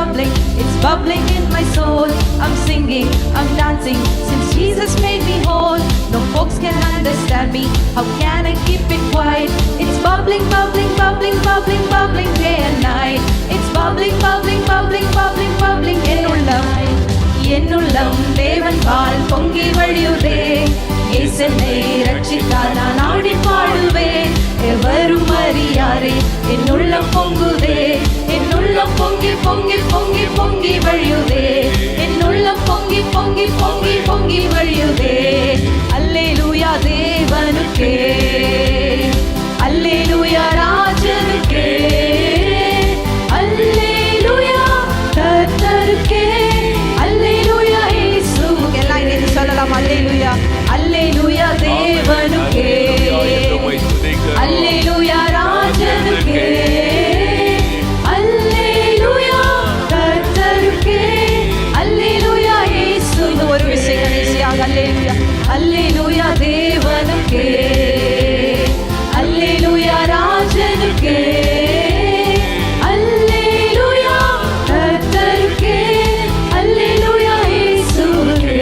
it's bubbling in my soul. I'm singing, I'm dancing, since Jesus made me whole. No folks can understand me, how can I keep it quiet? It's bubbling, bubbling, bubbling, bubbling, bubbling day and night. It's bubbling, bubbling, bubbling, bubbling, bubbling என்னுள்ளம் தேவன் பால் பொங்கி வழியுதே. இயேசுவை ரட்சித்தார் நான் ஆடி பாடுவேன். எவரும் அறியாரே என்னுள்ளம் பொங்குதே. என்னுள்ளம் பொங்கி பொங்கி பொங்கி பொங்கி வழியுதே. என்னுள்ளம் பொங்கி பொங்கி பொங்கி பொங்கி வழியுதே. அல்லேலூயா தேவனுக்கே, அல்லேலூயா ராஜனுக்கே, அல்லேலூயா கர்த்தருக்கே, அல்லேலூயா இயேசுவுக்கே. எல்லாம் இணைந்து சொல்லலாம். அல்லேலூயா, அல்லேலூயா தேவனுக்கே, அல்லேலூயா ராஜனுக்கே, அல்லேலூயா கர்த்தருக்கே, அல்லேலூயா இயேசு. இந்த ஒரு விஷயம் கடைசியாக அல்லேலூயா, அல்லேலூயா தேவனுக்கே, அல்லேலூயா ராஜனுக்கே, அல்லேலூயா கர்த்தருக்கே, அல்லேலூயா இயேசுவுக்கே.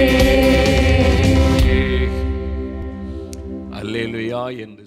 அல்லேலூயா என்று